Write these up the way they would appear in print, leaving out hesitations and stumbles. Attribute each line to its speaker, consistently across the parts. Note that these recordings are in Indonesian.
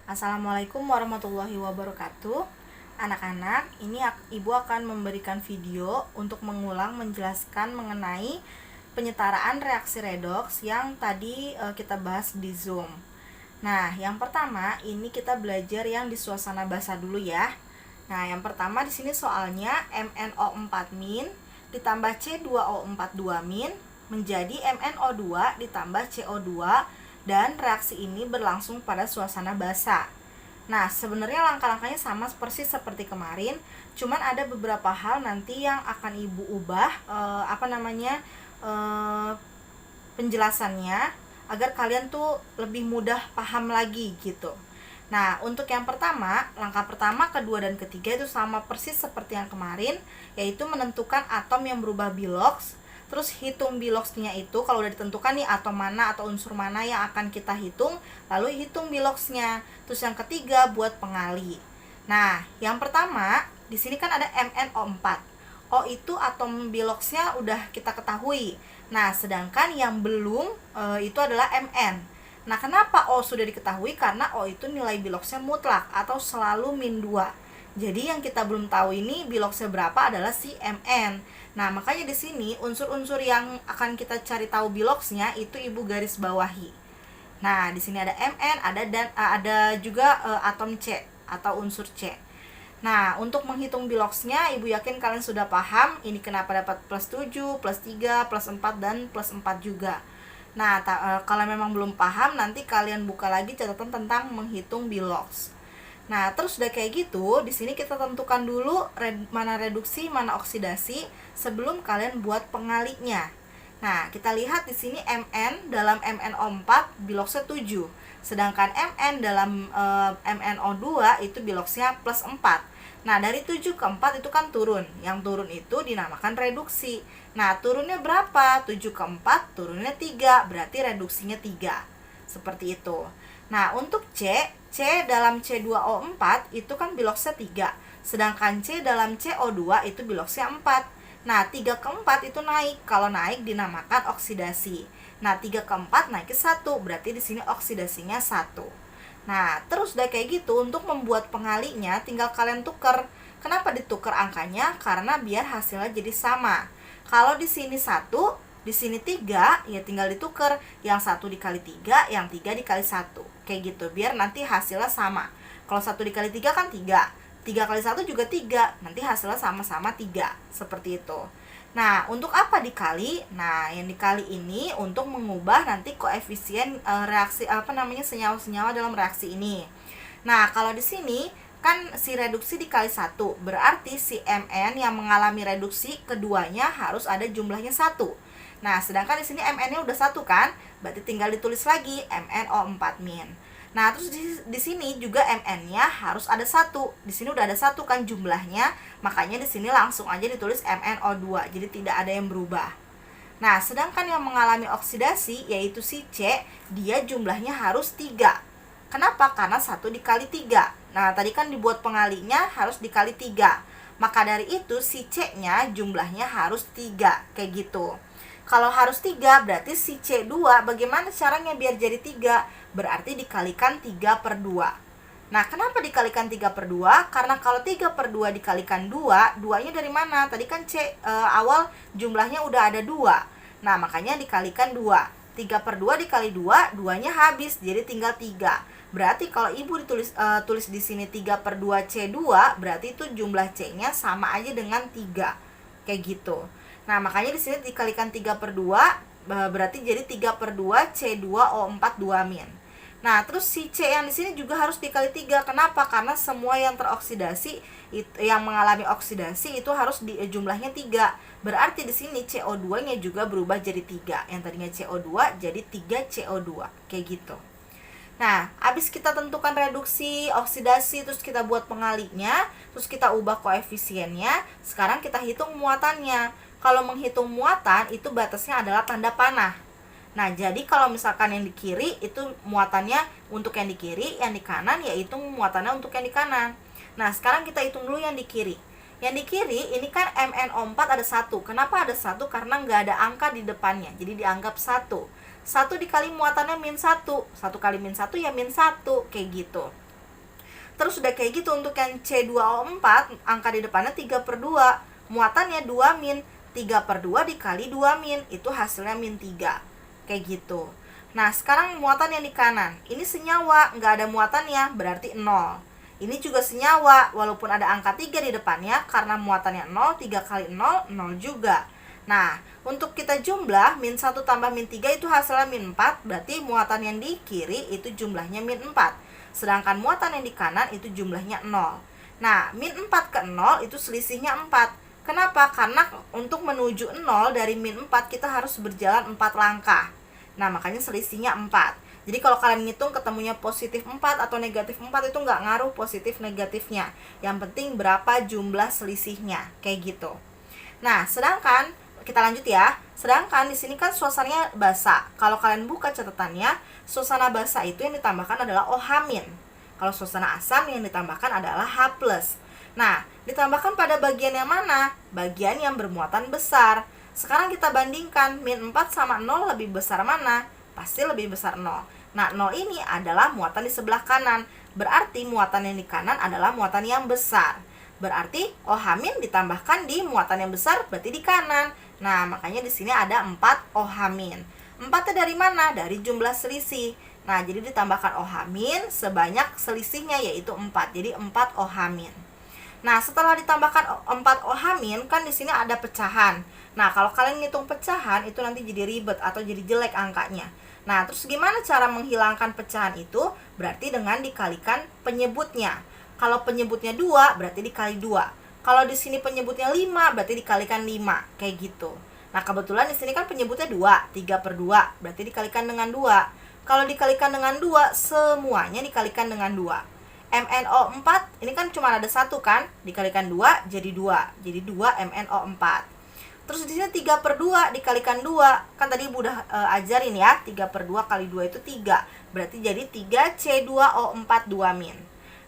Speaker 1: Assalamualaikum warahmatullahi wabarakatuh. Anak-anak, ini Ibu akan memberikan video untuk mengulang menjelaskan mengenai penyetaraan reaksi redoks yang tadi kita bahas di Zoom. Nah, yang pertama ini kita belajar yang di suasana basah dulu ya. Nah, yang pertama di sini soalnya MnO4- ditambah C2O42- menjadi MnO2 ditambah CO2 dan reaksi ini berlangsung pada suasana basah. Nah, sebenarnya langkah-langkahnya sama persis seperti kemarin, cuman ada beberapa hal nanti yang akan Ibu ubah penjelasannya agar kalian tuh lebih mudah paham lagi gitu. Nah, untuk yang pertama, langkah pertama, kedua, dan ketiga itu sama persis seperti yang kemarin, yaitu menentukan atom yang berubah biloks. Terus hitung biloksnya itu, kalau udah ditentukan nih atom mana atau unsur mana yang akan kita hitung, lalu hitung biloksnya. Terus yang ketiga buat pengali. Nah, yang pertama, di sini kan ada MnO4. O itu atom biloksnya udah kita ketahui. Nah, sedangkan yang belum itu adalah Mn. Nah, kenapa O sudah diketahui? Karena O itu nilai biloksnya mutlak atau selalu -2. Jadi yang kita belum tahu ini biloksnya berapa adalah si Mn. Nah, makanya di sini unsur-unsur yang akan kita cari tahu biloksnya itu Ibu garis bawahi. Nah, di sini ada Mn, ada juga atom C atau unsur C. Nah, untuk menghitung biloksnya, Ibu yakin kalian sudah paham ini kenapa dapat +7, +3, +4, dan +4 juga. Nah, kalau memang belum paham, nanti kalian buka lagi catatan tentang menghitung biloks. Nah, terus udah kayak gitu, di sini kita tentukan dulu mana reduksi, mana oksidasi sebelum kalian buat pengalinya. Nah, kita lihat di sini Mn dalam MnO4 biloksnya 7, sedangkan Mn dalam MnO2 itu biloksnya +4. Nah, dari 7 ke 4 itu kan turun. Yang turun itu dinamakan reduksi. Nah, turunnya berapa? 7 ke 4 turunnya 3, berarti reduksinya 3. Seperti itu. Nah, untuk C dalam C2O4 itu kan biloksnya 3, sedangkan C dalam CO2 itu biloksnya 4. Nah, 3 ke 4 itu naik. Kalau naik dinamakan oksidasi. Nah, 3 ke 4 naik ke 1, berarti di sini oksidasinya 1. Nah, terus udah kayak gitu, untuk membuat pengalinya tinggal kalian tuker. Kenapa ditukar angkanya? Karena biar hasilnya jadi sama. Kalau di sini 1, di sini 3, ya tinggal ditukar. Yang 1 dikali 3, yang 3 dikali 1. Kayak gitu, biar nanti hasilnya sama. Kalau 1 dikali 3 kan 3. 3 kali 1 juga 3. Nanti hasilnya sama-sama 3. Seperti itu. Nah, untuk apa dikali? Nah, yang dikali ini untuk mengubah nanti koefisien reaksi senyawa-senyawa dalam reaksi ini. Nah, kalau di sini kan si reduksi dikali 1, berarti si Mn yang mengalami reduksi keduanya harus ada jumlahnya 1. Nah, sedangkan di sini Mn-nya udah 1 kan? Berarti tinggal ditulis lagi MnO4-. Nah, terus di sini juga Mn-nya harus ada 1. Di sini udah ada 1 kan jumlahnya, makanya di sini langsung aja ditulis MnO2. Jadi tidak ada yang berubah. Nah, sedangkan yang mengalami oksidasi yaitu si C, dia jumlahnya harus 3. Kenapa? Karena 1 dikali 3. Nah, tadi kan dibuat pengalinya harus dikali 3. Maka dari itu si C-nya jumlahnya harus 3. Kayak gitu. Kalau harus 3, berarti si C2 bagaimana caranya biar jadi 3? Berarti dikalikan 3 per 2. Nah, kenapa dikalikan 3 per 2? Karena kalau 3 per 2 dikalikan 2, 2-nya dari mana? Tadi kan awal jumlahnya udah ada 2. Nah, makanya dikalikan 2. 3 per 2 dikali 2, 2-nya habis, jadi tinggal 3. Berarti kalau Ibu tulis di sini 3 per 2 C2, berarti itu jumlah C-nya sama aja dengan 3. Kayak gitu. Nah, makanya di sini dikalikan 3 per 2, berarti jadi 3 per 2 C2O42-. Nah, terus si C yang di sini juga harus dikali 3. Kenapa? Karena semua yang teroksidasi, yang mengalami oksidasi itu harus jumlahnya 3. Berarti di sini CO2-nya juga berubah jadi 3. Yang tadinya CO2 jadi 3 CO2. Kayak gitu. Nah, habis kita tentukan reduksi, oksidasi, terus kita buat pengalinya, terus kita ubah koefisiennya, sekarang kita hitung muatannya. Kalau menghitung muatan, itu batasnya adalah tanda panah. Nah, jadi kalau misalkan yang di kiri, itu muatannya untuk yang di kiri, yang di kanan, yaitu muatannya untuk yang di kanan. Nah, sekarang kita hitung dulu yang di kiri. Yang di kiri, ini kan MnO4 ada 1. Kenapa ada 1? Karena nggak ada angka di depannya, jadi dianggap 1. 1 dikali muatannya -1. 1 kali -1 ya -1, kayak gitu. Terus udah kayak gitu untuk yang C2O4, angka di depannya 3/2, muatannya 2 min, 3/2 dikali 2 min, itu hasilnya min 3, kayak gitu. Nah sekarang muatan yang di kanan, ini senyawa, nggak ada muatannya, berarti 0. Ini juga senyawa, walaupun ada angka 3 di depannya, karena muatannya 0, 3 kali 0, 0 juga. Nah, untuk kita jumlah, min 1 tambah min 3 itu hasilnya min 4, berarti muatan yang di kiri itu jumlahnya min 4. Sedangkan muatan yang di kanan itu jumlahnya 0. Nah, min 4 ke 0 itu selisihnya 4. Kenapa? Karena untuk menuju 0 dari min 4 kita harus berjalan 4 langkah. Nah, makanya selisihnya 4. Jadi kalau kalian ngitung ketemunya positif 4 atau negatif 4 itu nggak ngaruh positif negatifnya. Yang penting berapa jumlah selisihnya, kayak gitu. Nah, sedangkan kita lanjut ya. Sedangkan di sini kan suasananya basah. Kalau kalian buka catatannya, suasana basah itu yang ditambahkan adalah OH-. Kalau suasana asam yang ditambahkan adalah H+. Nah, ditambahkan pada bagian yang mana? Bagian yang bermuatan besar. Sekarang kita bandingkan, min 4 sama 0 lebih besar mana? Pasti lebih besar 0. Nah, 0 ini adalah muatan di sebelah kanan. Berarti muatan yang di kanan adalah muatan yang besar. Berarti OH- ditambahkan di muatan yang besar, berarti di kanan. Nah, makanya di sini ada 4 OH-. 4-nya dari mana? Dari jumlah selisih. Nah, jadi ditambahkan OH- sebanyak selisihnya, yaitu 4. Jadi 4 OH-. Nah, setelah ditambahkan 4 OH- kan di sini ada pecahan. Nah, kalau kalian ngitung pecahan, itu nanti jadi ribet atau jadi jelek angkanya. Nah, terus gimana cara menghilangkan pecahan itu? Berarti dengan dikalikan penyebutnya. Kalau penyebutnya 2, berarti dikali 2. Kalau di sini penyebutnya 5, berarti dikalikan 5, kayak gitu. Nah, kebetulan di sini kan penyebutnya 2, 3/2, berarti dikalikan dengan 2. Kalau dikalikan dengan 2, semuanya dikalikan dengan 2. MnO4, ini kan cuma ada 1 kan? Dikalikan 2, jadi 2. Jadi 2 MnO4. Terus di sini 3/2 dikalikan 2. Kan tadi Ibu udah ajarin ya, 3/2 kali 2 itu 3. Berarti jadi 3C2O4 2-.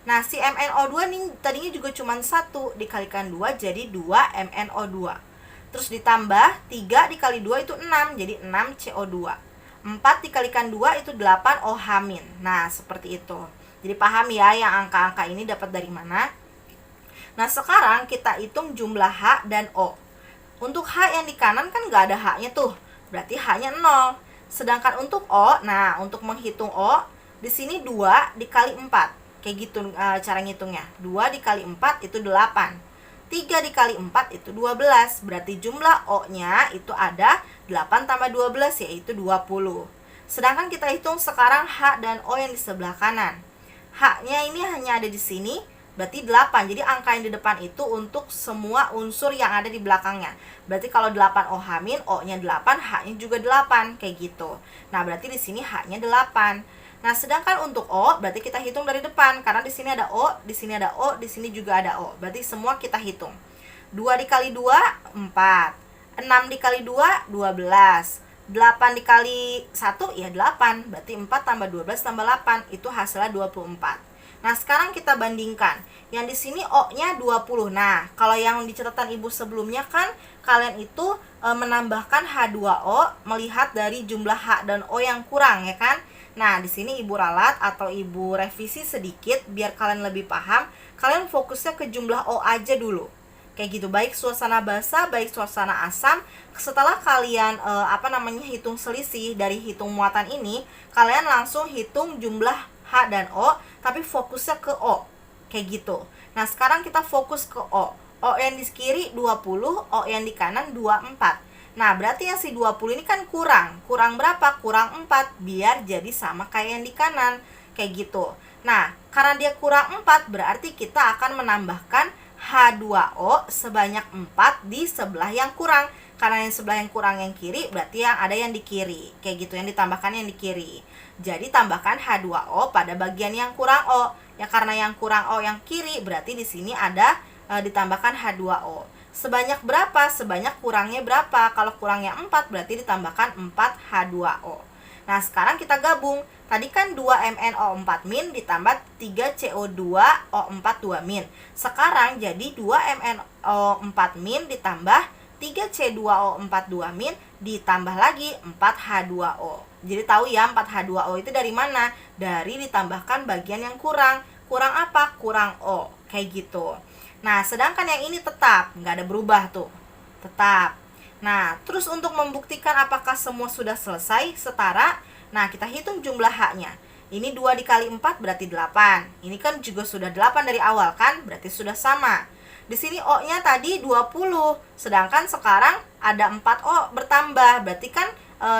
Speaker 1: Nah, si MnO2 ini tadinya juga cuma 1, dikalikan 2 jadi 2 MnO2. Terus ditambah 3 dikali 2 itu 6, jadi 6 CO2. 4 dikalikan 2 itu 8 OH-. Nah, seperti itu. Jadi paham ya yang angka-angka ini dapat dari mana? Nah, sekarang kita hitung jumlah H dan O. Untuk H yang di kanan kan nggak ada H-nya tuh, berarti H-nya 0. Sedangkan untuk O, nah untuk menghitung O, di sini 2 dikali 4. Kayak gitu cara ngitungnya. 2 dikali 4 itu 8. 3 dikali 4 itu 12. Berarti jumlah O-nya itu ada 8 tambah 12, yaitu 20. Sedangkan kita hitung sekarang H dan O yang di sebelah kanan. H-nya ini hanya ada di sini, berarti 8. Jadi angka yang di depan itu untuk semua unsur yang ada di belakangnya. Berarti kalau 8 OH-, O-nya 8, H-nya juga 8, kayak gitu. Nah, berarti di sini H-nya 8. Nah, sedangkan untuk O, berarti kita hitung dari depan. Karena di sini ada O, di sini ada O, di sini juga ada O. Berarti semua kita hitung. 2 dikali 2, 4. 6 dikali 2, 12. 8 dikali 1, ya 8. Berarti 4 tambah 12 tambah 8, itu hasilnya 24. Nah, sekarang kita bandingkan. Yang di sini O-nya 20. Nah, kalau yang di catatan Ibu sebelumnya kan kalian itu menambahkan H2O melihat dari jumlah H dan O yang kurang, ya kan? Nah, di sini Ibu ralat atau Ibu revisi sedikit biar kalian lebih paham. Kalian fokusnya ke jumlah O aja dulu. Kayak gitu, baik suasana basah, baik suasana asam. Setelah kalian hitung selisih dari hitung muatan ini, kalian langsung hitung jumlah H dan O, tapi fokusnya ke O. Kayak gitu. Nah, sekarang kita fokus ke O. O yang di kiri 20, O yang di kanan 24. Nah, berarti yang si 20 ini kan kurang. Kurang berapa? Kurang 4, biar jadi sama kayak yang di kanan. Kayak gitu. Nah, karena dia kurang 4, berarti kita akan menambahkan H2O sebanyak 4 di sebelah yang kurang. Karena yang sebelah yang kurang yang kiri, berarti yang ada yang di kiri. Kayak gitu, yang ditambahkan yang di kiri. Jadi tambahkan H2O pada bagian yang kurang O. Ya, karena yang kurang O yang kiri, berarti di sini ada ditambahkan H2O. Sebanyak berapa? Sebanyak kurangnya berapa? Kalau kurangnya 4, berarti ditambahkan 4 H2O. Nah, sekarang kita gabung. Tadi kan 2 MnO4- ditambah 3 CO2O4 2-. Sekarang jadi 2 MnO4- ditambah 3 C2O4 2- ditambah lagi 4 H2O. Jadi tahu ya 4 H2O itu dari mana? Dari ditambahkan bagian yang kurang. kurang apa? Kurang O, kayak gitu. Nah, sedangkan yang ini tetap, nggak ada berubah tuh, tetap. Nah, terus untuk membuktikan apakah semua sudah selesai, setara, nah kita hitung jumlah H-nya. Ini 2 dikali 4 berarti 8. Ini kan juga sudah 8 dari awal kan, berarti sudah sama. Di sini O-nya tadi 20, sedangkan sekarang ada 4 O bertambah, berarti kan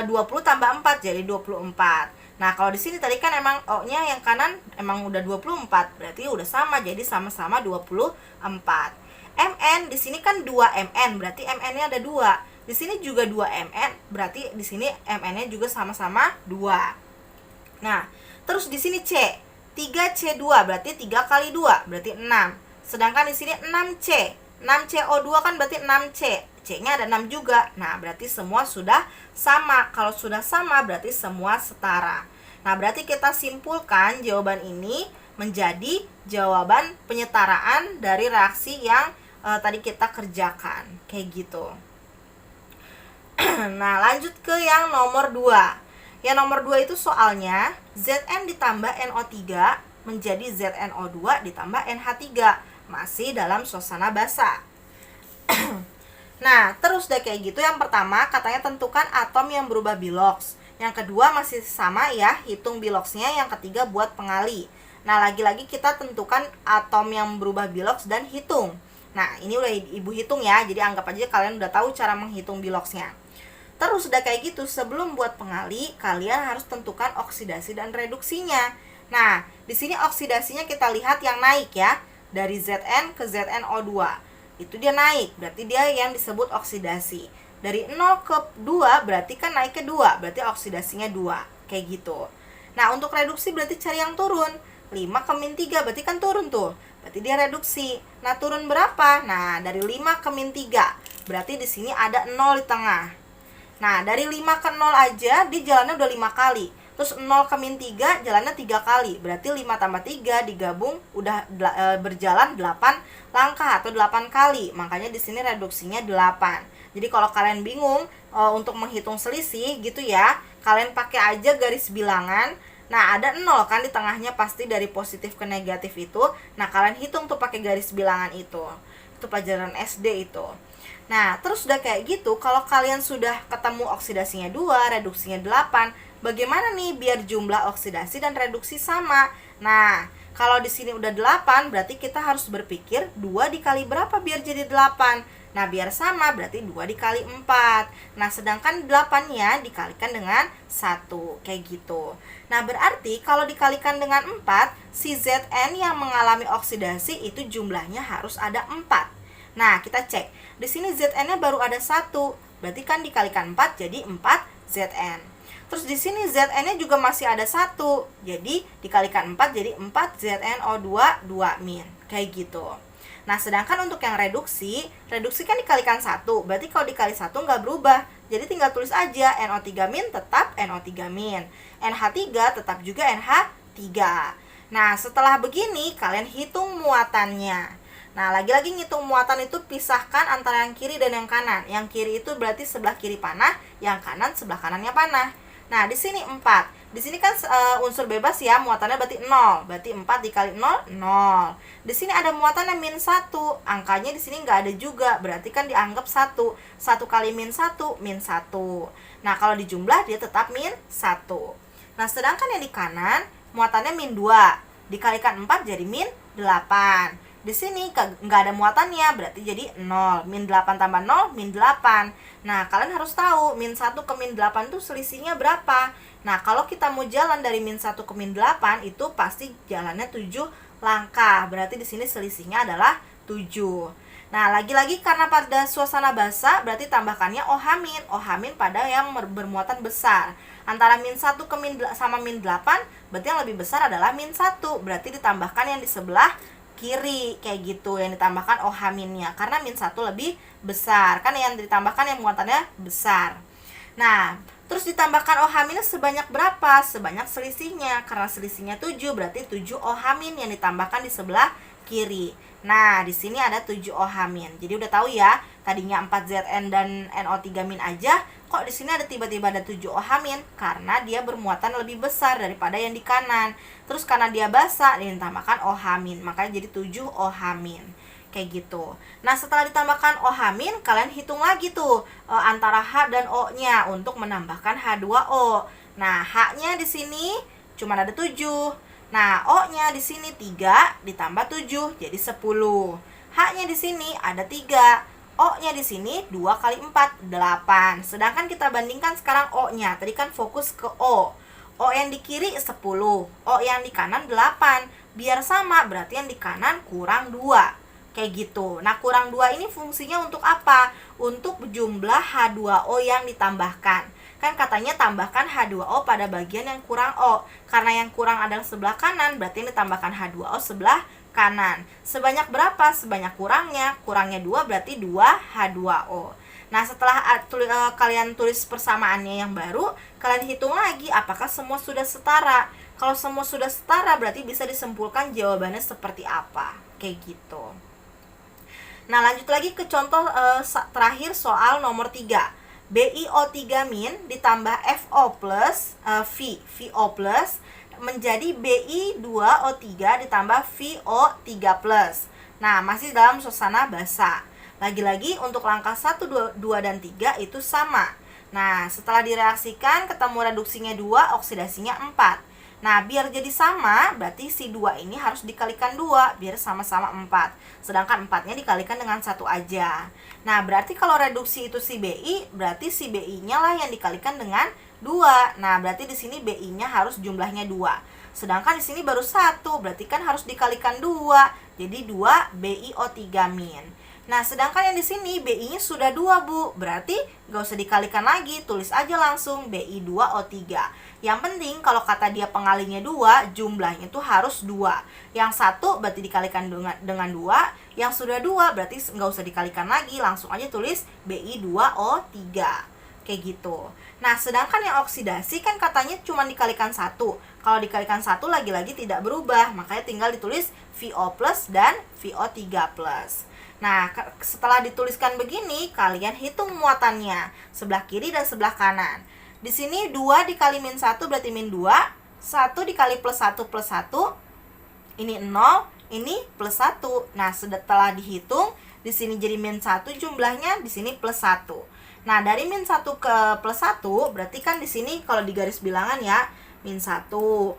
Speaker 1: 20 tambah 4 jadi 24. Nah, kalau di sini tadi kan emang O-nya yang kanan emang udah 24, berarti udah sama, jadi sama-sama 24. MN di sini kan 2MN, berarti MN-nya ada 2. Di sini juga 2MN, berarti di sini MN-nya juga sama-sama 2. Nah, terus di sini C, 3C2 berarti 3 kali 2 berarti 6. Sedangkan di sini 6C. 6CO2 kan berarti 6C. C-nya ada 6 juga. Nah, berarti semua sudah sama. Kalau sudah sama berarti semua setara. Nah, berarti kita simpulkan jawaban ini menjadi jawaban penyetaraan dari reaksi yang tadi kita kerjakan. Kayak gitu. Nah, lanjut ke yang nomor 2. Yang nomor 2 itu soalnya Zn ditambah NO3 menjadi ZnO2 ditambah NH3, masih dalam suasana basah. Nah, terus udah kayak gitu, yang pertama katanya tentukan atom yang berubah bilox. Yang kedua masih sama ya, hitung biloxnya. Yang ketiga buat pengali. Nah, lagi-lagi kita tentukan atom yang berubah bilox dan hitung. Nah, ini udah Ibu hitung ya, jadi anggap aja kalian udah tahu cara menghitung biloxnya. Terus udah kayak gitu, sebelum buat pengali, kalian harus tentukan oksidasi dan reduksinya. Nah, di sini oksidasinya kita lihat yang naik ya, dari Zn ke ZnO2. Itu dia naik, berarti dia yang disebut oksidasi. Dari 0 ke 2 berarti kan naik ke 2, berarti oksidasinya 2, kayak gitu. Nah, untuk reduksi berarti cari yang turun. 5 ke min 3 berarti kan turun tuh, berarti dia reduksi. Nah, turun berapa? Nah, dari 5 ke min 3, berarti di sini ada 0 di tengah. Nah, dari 5 ke 0 aja, dia jalannya udah 5 kali. Terus 0 ke min 3, jalannya 3 kali. Berarti 5 tambah 3 digabung, udah berjalan 8 langkah atau 8 kali. Makanya di sini reduksinya 8. Jadi kalau kalian bingung untuk menghitung selisih gitu ya, kalian pakai aja garis bilangan. Nah, ada 0 kan di tengahnya pasti dari positif ke negatif itu. Nah, kalian hitung tuh pakai garis bilangan itu. Itu pelajaran SD itu. Nah, terus udah kayak gitu, kalau kalian sudah ketemu oksidasinya 2, reduksinya 8, bagaimana nih biar jumlah oksidasi dan reduksi sama? Nah, kalau di sini udah 8, berarti kita harus berpikir 2 dikali berapa biar jadi 8? Nah, biar sama berarti 2 dikali 4. Nah, sedangkan 8-nya dikalikan dengan 1, kayak gitu. Nah, berarti kalau dikalikan dengan 4, si Zn yang mengalami oksidasi itu jumlahnya harus ada 4. Nah, kita cek. Di sini Zn-nya baru ada 1. Berarti kan dikalikan 4 jadi 4 Zn. Terus di sini Zn-nya juga masih ada 1. Jadi dikalikan 4 jadi 4 ZnO2 2-. Kayak gitu. Nah, sedangkan untuk yang reduksi kan dikalikan 1. Berarti kalau dikali 1 nggak berubah. Jadi tinggal tulis aja NO3- tetap NO3-. NH3 tetap juga NH3. Nah, setelah begini kalian hitung muatannya. Nah, lagi-lagi ngitung muatan itu pisahkan antara yang kiri dan yang kanan. Yang kiri itu berarti sebelah kiri panah, yang kanan sebelah kanannya panah. Nah, di sini 4. Di sini kan unsur bebas ya, muatannya berarti 0. Berarti 4 dikali 0, 0. Di sini ada muatannya min 1. Angkanya di sini nggak ada juga, berarti kan dianggap 1. 1 kali min 1, min 1. Nah, kalau dijumlah dia tetap min 1. Nah, sedangkan yang di kanan, muatannya min 2. Dikalikan 4 jadi min 8. Di sini nggak ada muatannya, berarti jadi 0. Min 8 tambah 0, min 8. Nah, kalian harus tahu, min 1 ke min 8 itu selisihnya berapa. Nah, kalau kita mau jalan dari min 1 ke min 8, itu pasti jalannya 7 langkah. Berarti di sini selisihnya adalah 7. Nah, lagi-lagi karena pada suasana basah, berarti tambahkannya OH-. OH- pada yang bermuatan besar. Antara min 1 ke sama min 8, berarti yang lebih besar adalah min 1. Berarti ditambahkan yang di sebelah kiri, kayak gitu, yang ditambahkan OH-nya karena min 1 lebih besar, kan yang ditambahkan yang muatannya besar. Nah, terus ditambahkan OH- sebanyak berapa? Sebanyak selisihnya, karena selisihnya 7, berarti 7 OH- yang ditambahkan di sebelah kiri. Nah, di sini ada 7 OH-. Jadi udah tahu ya, tadinya 4Zn dan NO3- aja, kok di sini ada tiba-tiba ada 7OH-, karena dia bermuatan lebih besar daripada yang di kanan. Terus karena dia basa, ditambahkan OH-, makanya jadi 7OH-. Kayak gitu. Nah, setelah ditambahkan OH-, kalian hitung lagi tuh antara H dan O-nya untuk menambahkan H2O. Nah, H-nya di sini cuma ada 7. Nah, O-nya di sini 3 ditambah 7 jadi 10. H-nya di sini ada 3. O-nya di sini 2 kali 4, 8. Sedangkan kita bandingkan sekarang O-nya. Tadi kan fokus ke O. O yang di kiri 10, O yang di kanan 8. Biar sama, berarti yang di kanan kurang 2. Kayak gitu. Nah, kurang 2 ini fungsinya untuk apa? Untuk jumlah H2O yang ditambahkan. Kan katanya tambahkan H2O pada bagian yang kurang O. Karena yang kurang adalah sebelah kanan, berarti yang ditambahkan H2O sebelah kanan. Sebanyak berapa? Sebanyak kurangnya. Kurangnya 2 berarti 2 H2O. Nah, setelah kalian tulis persamaannya yang baru, kalian hitung lagi apakah semua sudah setara. Kalau semua sudah setara, berarti bisa disimpulkan jawabannya seperti apa. Kayak gitu. Nah, lanjut lagi ke contoh terakhir soal nomor 3. BiO3- ditambah FO plus VO plus menjadi Bi2O3 ditambah VO3 plus. Nah, masih dalam suasana basa. Lagi-lagi untuk langkah 1, 2, dan 3 itu sama. Nah, setelah direaksikan ketemu reduksinya 2, oksidasinya 4. Nah, biar jadi sama, berarti si 2 ini harus dikalikan 2, biar sama-sama 4. Sedangkan 4-nya dikalikan dengan 1 aja. Nah, berarti kalau reduksi itu si Bi, berarti si Bi-nya lah yang dikalikan dengan 2. Nah, berarti di sini Bi-nya harus jumlahnya 2. Sedangkan di sini baru 1, berarti kan harus dikalikan 2. Jadi 2 BiO3-. Nah, sedangkan yang di sini Bi-nya sudah 2, Bu. Berarti nggak usah dikalikan lagi, tulis aja langsung Bi2O3. Yang penting kalau kata dia pengalinya 2, jumlahnya itu harus 2. Yang 1 berarti dikalikan dengan 2, yang sudah 2 berarti nggak usah dikalikan lagi, langsung aja tulis Bi2O3. Kayak gitu. Nah, sedangkan yang oksidasi kan katanya cuma dikalikan 1. Kalau dikalikan 1 lagi-lagi tidak berubah, makanya tinggal ditulis VO plus dan VO3 plus. Nah, setelah dituliskan begini, kalian hitung muatannya, sebelah kiri dan sebelah kanan. Di sini 2 dikali min 1 berarti min 2, 1 dikali plus 1 plus 1, ini 0, ini plus 1. Nah, setelah dihitung, di sini jadi min 1 jumlahnya, di sini plus 1. Nah, dari min 1 ke plus 1, berarti kan di sini kalau di garis bilangan ya, min 1, 0,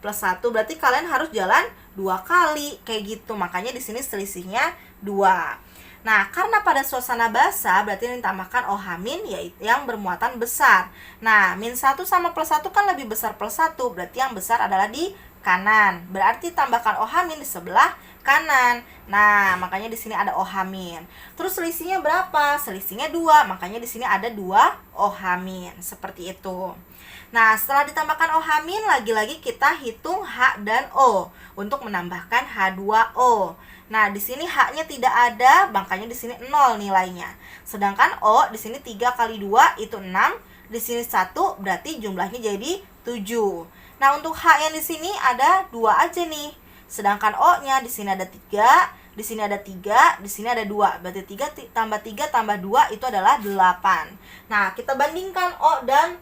Speaker 1: plus 1, berarti kalian harus jalan 2 kali, kayak gitu. Makanya di sini selisihnya 2. Nah, karena pada suasana basa, berarti yang ditambahkan OH- yaitu yang bermuatan besar. Nah, min 1 sama plus 1 kan lebih besar plus 1, berarti yang besar adalah di kanan. Berarti tambahkan OH- di sebelah kanan. Nah, makanya di sini ada OH-. Terus selisihnya berapa? Selisihnya 2, makanya di sini ada 2 OH-. Seperti itu. Nah, setelah ditambahkan OH-, lagi-lagi kita hitung H dan O untuk menambahkan H2O. Nah, di sini H-nya tidak ada, makanya di sini 0 nilainya. Sedangkan O di sini 3 kali 2 itu 6, di sini 1 berarti jumlahnya jadi 7. Nah, untuk H yang di sini ada 2 aja nih. Sedangkan O-nya di sini ada 3, di sini ada 3, di sini ada 2. Berarti 3 tambah 3 tambah 2 itu adalah 8. Nah, kita bandingkan O dan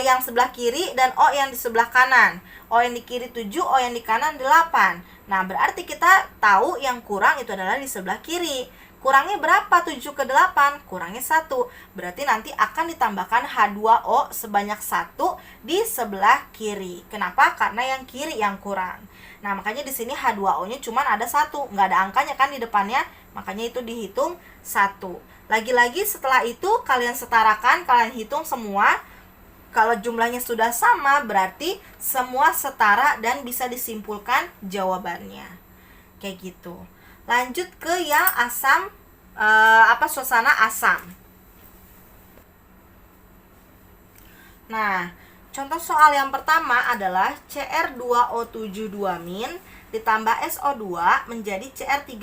Speaker 1: yang sebelah kiri dan O yang di sebelah kanan. O yang di kiri 7, O yang di kanan 8. Nah, berarti kita tahu yang kurang itu adalah di sebelah kiri. Kurangnya berapa? 7 ke 8? Kurangnya 1. Berarti nanti akan ditambahkan H2O sebanyak 1 di sebelah kiri. Kenapa? Karena yang kiri yang kurang. Nah, makanya di sini H2O-nya cuma ada 1. Nggak ada angkanya kan di depannya. Makanya itu dihitung 1. Lagi-lagi setelah itu kalian setarakan, kalian hitung semua. Kalau jumlahnya sudah sama, berarti semua setara dan bisa disimpulkan jawabannya. Kayak gitu. Lanjut ke yang asam, suasana asam. Nah, contoh soal yang pertama adalah Cr2O72- ditambah SO2 menjadi Cr3+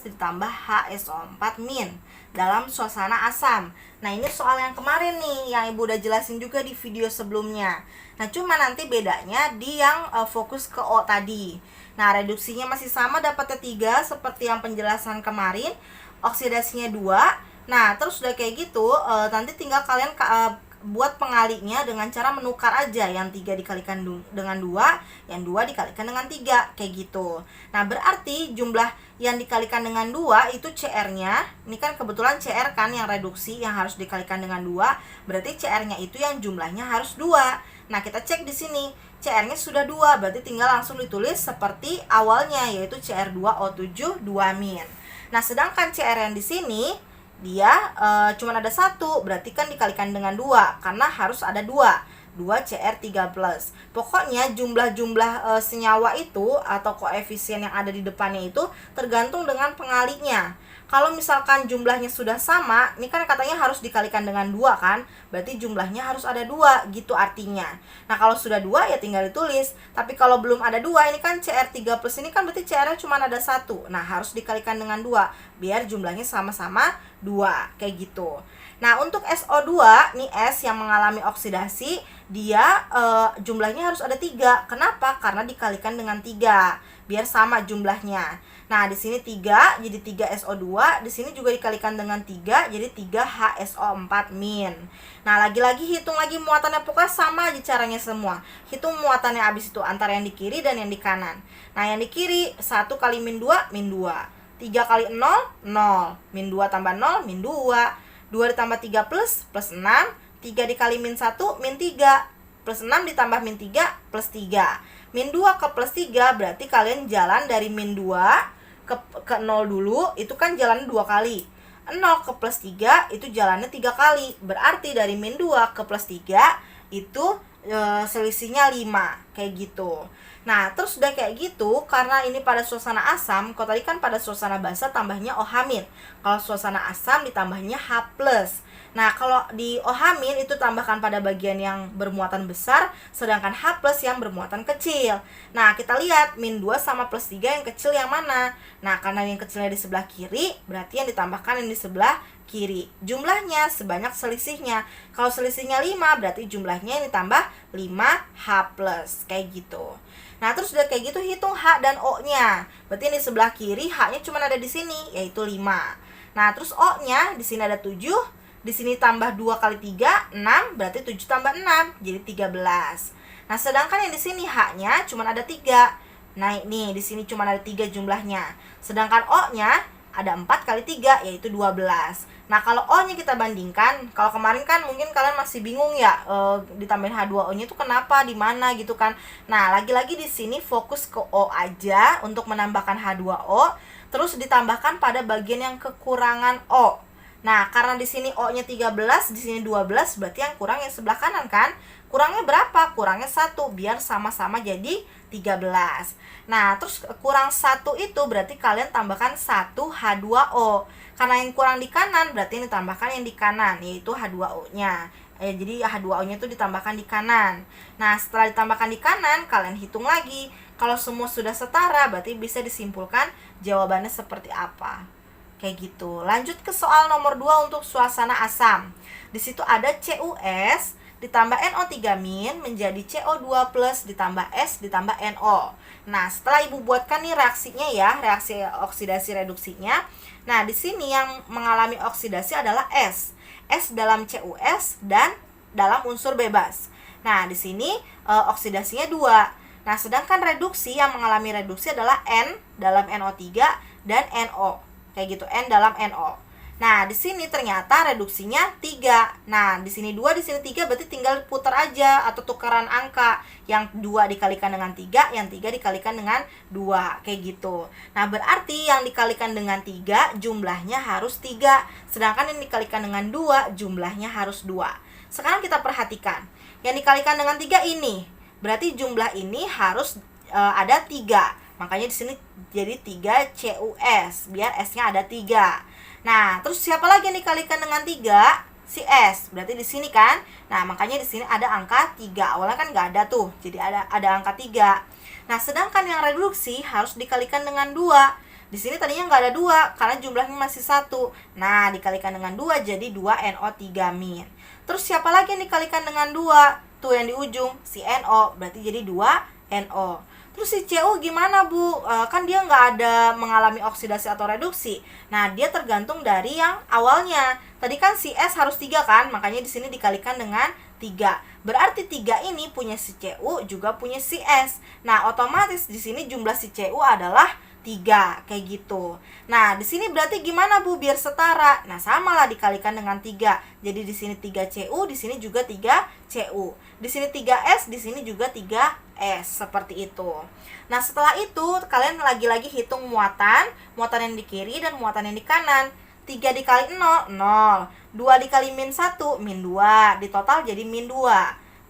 Speaker 1: ditambah HSO4- dalam suasana asam. Nah, ini soal yang kemarin nih, yang Ibu udah jelasin juga di video sebelumnya. Nah, cuma nanti bedanya di yang fokus ke O tadi. Nah, reduksinya masih sama, dapatnya 3 seperti yang penjelasan kemarin. oksidasinya 2. Nah, terus udah kayak gitu, nanti tinggal kalian buat pengalinya dengan cara menukar aja, yang 3 dikalikan dengan 2, yang 2 dikalikan dengan 3, kayak gitu. Nah, berarti jumlah yang dikalikan dengan 2 itu CR-nya, ini kan kebetulan CR kan yang reduksi yang harus dikalikan dengan 2, berarti CR-nya itu yang jumlahnya harus 2. Nah, kita cek di sini, CR-nya sudah 2, berarti tinggal langsung ditulis seperti awalnya, yaitu CR2O7 2-. Nah, sedangkan CR yang di sini dia cuma ada 1, berarti kan dikalikan dengan 2 karena harus ada 2 CR3+. Pokoknya jumlah-jumlah senyawa itu atau koefisien yang ada di depannya itu tergantung dengan pengalinya. Kalau misalkan jumlahnya sudah sama, ini kan katanya harus dikalikan dengan 2 kan, berarti jumlahnya harus ada 2 gitu artinya. Nah, kalau sudah 2 ya tinggal ditulis. Tapi kalau belum ada 2, ini kan CR3+ ini kan berarti CR-nya cuma ada 1. Nah, harus dikalikan dengan 2 biar jumlahnya sama-sama 2, kayak gitu. Nah, untuk SO2, nih S yang mengalami oksidasi, dia jumlahnya harus ada 3. Kenapa? Karena dikalikan dengan 3, biar sama jumlahnya. Nah, di sini 3 jadi 3SO2, di sini juga dikalikan dengan 3 jadi 3HSO4-. Nah, lagi-lagi hitung lagi muatannya, pokoknya sama aja caranya semua. Hitung muatannya abis itu antara yang di kiri dan yang di kanan. Nah, yang di kiri 1 kali min 2, min 2. 3 kali 0, 0. Min 2 tambah 0, min 2. 2 ditambah 3 plus 6. 3 dikali min 1, min 3. Plus 6 ditambah min 3, plus 3. Min 2 ke plus 3 berarti kalian jalan dari min 2 ke 0 dulu, itu kan jalannya 2 kali. 0 ke plus 3 itu jalannya 3 kali. Berarti dari min 2 ke plus 3 itu selisihnya 5, kayak gitu. Nah, terus udah kayak gitu, karena ini pada suasana asam, kalau tadi kan pada suasana basa tambahnya OH-. Kalau suasana asam ditambahnya H+. Nah, kalau di OH- itu tambahkan pada bagian yang bermuatan besar, sedangkan H+ yang bermuatan kecil. Nah, kita lihat min 2 sama plus 3 yang kecil yang mana? Nah, karena yang kecilnya di sebelah kiri, berarti yang ditambahkan yang di sebelah kiri. Jumlahnya sebanyak selisihnya. Kalau selisihnya 5, berarti jumlahnya yang ditambah 5H+, kayak gitu. Nah, terus udah kayak gitu hitung H dan O-nya. Berarti yang di sebelah kiri H-nya cuma ada di sini, yaitu 5. Nah, terus O-nya di sini ada 7. Di sini tambah 2 kali 3, 6, berarti 7 tambah 6, jadi 13. Nah, sedangkan yang di sini H-nya cuma ada 3. Nah, ini di sini cuma ada 3 jumlahnya. Sedangkan O-nya ada 4 kali 3, yaitu 12. Nah, kalau O-nya kita bandingkan, kalau kemarin kan mungkin kalian masih bingung ya, ditambahin H2O-nya itu kenapa, di mana gitu kan. Nah, lagi-lagi di sini fokus ke O aja untuk menambahkan H2O, terus ditambahkan pada bagian yang kekurangan O. Nah, karena di sini O-nya 13, di sini 12, berarti yang kurang yang sebelah kanan kan? Kurangnya berapa? Kurangnya 1, biar sama-sama jadi 13. Nah, terus kurang 1 itu berarti kalian tambahkan 1 H2O. Karena yang kurang di kanan, berarti yang ditambahkan yang di kanan, yaitu H2O-nya. Jadi H2O-nya itu ditambahkan di kanan. Nah, setelah ditambahkan di kanan, kalian hitung lagi. Kalau semua sudah setara, berarti bisa disimpulkan jawabannya seperti apa. Kayak gitu. Lanjut ke soal nomor 2 untuk suasana asam. Di situ ada CuS ditambah NO3- menjadi CO2+ ditambah S ditambah NO. Nah, setelah Ibu buatkan nih reaksinya ya, reaksi oksidasi reduksinya. Nah, di sini yang mengalami oksidasi adalah S. S dalam CuS dan dalam unsur bebas. Nah, di sini oksidasinya 2. Nah, sedangkan reduksi yang mengalami reduksi adalah N dalam NO3 dan NO. Kayak gitu, N dalam NO. Nah, di sini ternyata reduksinya 3. Nah, di sini 2, di sini 3, berarti tinggal putar aja atau tukaran angka. Yang 2 dikalikan dengan 3, yang 3 dikalikan dengan 2. Kayak gitu. Nah, berarti yang dikalikan dengan 3 jumlahnya harus 3. Sedangkan yang dikalikan dengan 2 jumlahnya harus 2. Sekarang kita perhatikan. Yang dikalikan dengan 3 ini, berarti jumlah ini harus ada 3. Makanya di sini jadi 3 CuS, biar S-nya ada 3. Nah, terus siapa lagi yang dikalikan dengan 3? Si S. Berarti di sini kan. Nah, makanya di sini ada angka 3. Awalnya kan nggak ada tuh. Jadi ada angka 3. Nah, sedangkan yang reduksi harus dikalikan dengan 2. Di sini tadinya nggak ada 2 karena jumlahnya masih 1. Nah, dikalikan dengan 2 jadi 2NO3-. Terus siapa lagi yang dikalikan dengan 2? Tuh yang di ujung, si NO. Berarti jadi 2NO. Terus si Cu gimana Bu? Kan dia nggak ada mengalami oksidasi atau reduksi. Nah, dia tergantung dari yang awalnya. Tadi kan si S harus 3 kan, makanya di sini dikalikan dengan 3. Berarti 3 ini punya si Cu juga punya si S. Nah, otomatis di sini jumlah si Cu adalah 3, kayak gitu. Nah, di sini berarti gimana Bu biar setara? Nah, samalah dikalikan dengan 3. Jadi di sini 3 Cu, di sini juga 3 Cu. Di sini 3 S, di sini juga 3 S, seperti itu. Nah, setelah itu kalian lagi-lagi hitung muatan yang di kiri dan muatan yang di kanan. 3 dikali 0, 0. 2 dikali min 1, min 2. Di total jadi min 2.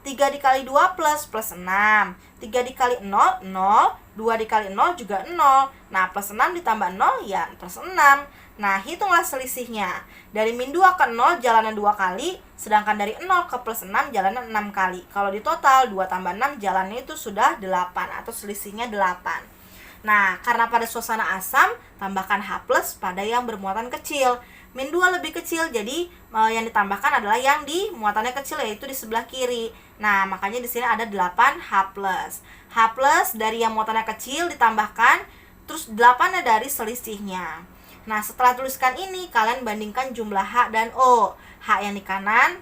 Speaker 1: 3 dikali 2 plus 6. 3 dikali 0, 0. 2 dikali 0 juga 0. Nah, plus 6 ditambah 0 ya plus 6. Nah, hitunglah selisihnya. Dari min 2 ke 0 jalannya 2 kali, sedangkan dari 0 ke plus 6 jalannya 6 kali. Kalau di total 2 tambah 6 jalannya itu sudah 8 atau selisihnya 8. Nah, karena pada suasana asam, tambahkan H plus pada yang bermuatan kecil. Min 2 lebih kecil, jadi yang ditambahkan adalah yang di muatannya kecil, yaitu di sebelah kiri. Nah, makanya di sini ada 8 H plus. H plus dari yang muatannya kecil ditambahkan, terus 8-nya dari selisihnya. Nah, setelah tuliskan ini, kalian bandingkan jumlah H dan O. H yang di kanan,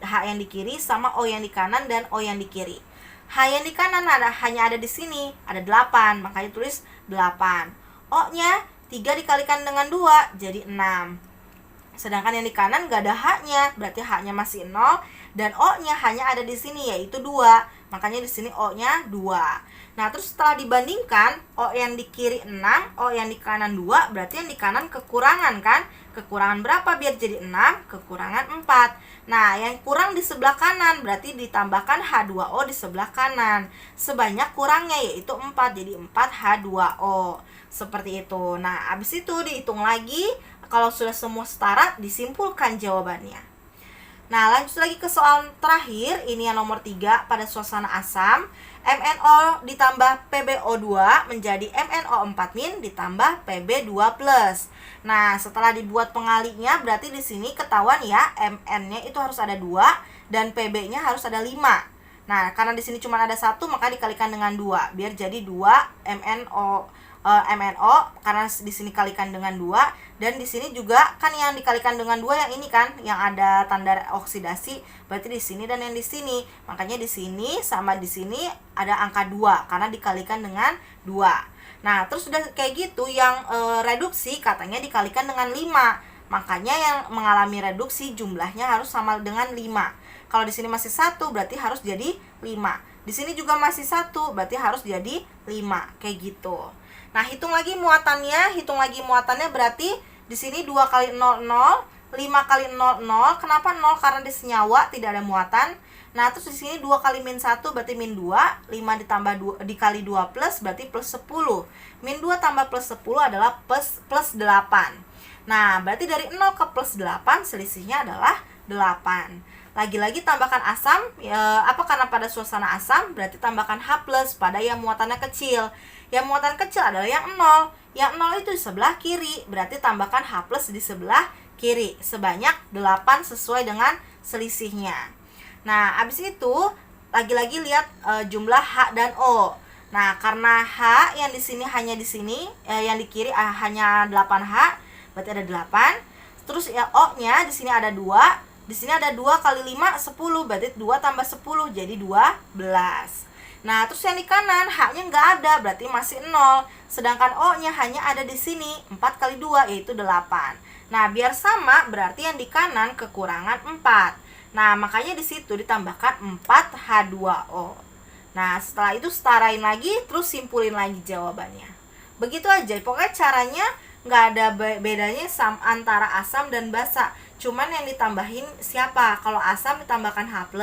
Speaker 1: H yang di kiri, sama O yang di kanan dan O yang di kiri. H yang di kanan hanya ada di sini, ada 8, makanya tulis 8. O-nya 3 dikalikan dengan 2, jadi 6. Sedangkan yang di kanan gak ada H-nya, berarti H-nya masih 0, dan O-nya hanya ada di sini, yaitu 2. Makanya di sini O-nya 2. Nah, terus setelah dibandingkan, O yang di kiri 6, O yang di kanan 2, berarti yang di kanan kekurangan kan? Kekurangan berapa biar jadi 6? Kekurangan 4. Nah, yang kurang di sebelah kanan, berarti ditambahkan H2O di sebelah kanan. Sebanyak kurangnya yaitu 4, jadi 4 H2O. Seperti itu. Nah, habis itu dihitung lagi, kalau sudah semua setara, disimpulkan jawabannya. Nah, lanjut lagi ke soal terakhir, ini yang nomor 3, pada suasana asam, MnO ditambah PbO2 menjadi MnO4- ditambah Pb2+. Nah, setelah dibuat pengalinya, berarti di sini ketahuan ya, Mn-nya itu harus ada 2 dan Pb-nya harus ada 5. Nah, karena di sini cuma ada 1, maka dikalikan dengan 2, biar jadi 2 MnO, karena di sini kalikan dengan 2, dan di sini juga kan yang dikalikan dengan 2 yang ini kan, yang ada tanda oksidasi, berarti di sini dan yang di sini. Makanya di sini sama di sini ada angka 2 karena dikalikan dengan 2. Nah, terus sudah kayak gitu, yang reduksi katanya dikalikan dengan 5. Makanya yang mengalami reduksi jumlahnya harus sama dengan 5. Kalau di sini masih 1 berarti harus jadi 5. Di sini juga masih 1 berarti harus jadi 5, kayak gitu. Nah, hitung lagi muatannya, berarti di sini 2 kali 0, 0, 5 kali 0, 0. Kenapa 0? Karena di senyawa tidak ada muatan. Nah, terus di sini 2 kali min 1 berarti min 2, 5 ditambah 2 dikali 2 plus berarti plus 10. Min 2 tambah plus 10 adalah plus 8. Nah, berarti dari 0 ke plus 8 selisihnya adalah 8. Lagi-lagi tambahkan asam, karena pada suasana asam, berarti tambahkan H plus pada yang muatannya kecil. Yang muatan kecil adalah yang 0. Yang 0 itu di sebelah kiri, berarti tambahkan H plus di sebelah kiri. Sebanyak 8 sesuai dengan selisihnya. Nah, habis itu, lagi-lagi lihat jumlah H dan O. Nah, karena H yang di sini hanya di sini, yang di kiri hanya 8H, berarti ada 8. Terus ya O-nya di sini ada 2. Di sini ada 2 kali 5, 10, berarti 2 tambah 10, jadi 12. Nah, terus yang di kanan, H-nya nggak ada, berarti masih 0. Sedangkan O-nya hanya ada di sini, 4 kali 2, yaitu 8. Nah, biar sama, berarti yang di kanan kekurangan 4. Nah, makanya di situ ditambahkan 4H2O. Nah, setelah itu setarain lagi, terus simpulin lagi jawabannya. Begitu aja, pokoknya caranya nggak ada bedanya antara asam dan basa. Cuman yang ditambahin siapa? Kalau asam ditambahkan H+,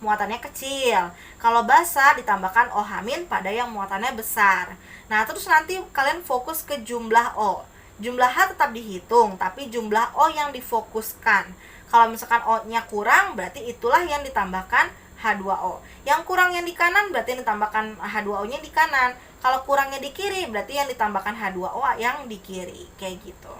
Speaker 1: muatannya kecil. Kalau basa ditambahkan OH- pada yang muatannya besar. Nah, terus nanti kalian fokus ke jumlah O. Jumlah H tetap dihitung, tapi jumlah O yang difokuskan. Kalau misalkan O-nya kurang, berarti itulah yang ditambahkan H2O. Yang kurang yang di kanan, berarti yang ditambahkan H2O-nya di kanan. Kalau kurangnya di kiri, berarti yang ditambahkan H2O yang di kiri. Kayak gitu.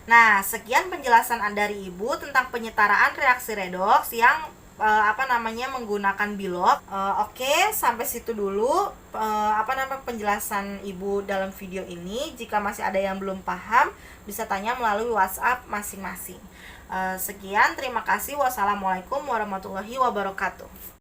Speaker 1: Nah, sekian penjelasan dari Ibu tentang penyetaraan reaksi redoks yang menggunakan bilog. Oke, sampai situ dulu penjelasan Ibu dalam video ini. Jika masih ada yang belum paham, bisa tanya melalui WhatsApp masing-masing. Sekian, terima kasih. Wassalamualaikum warahmatullahi wabarakatuh.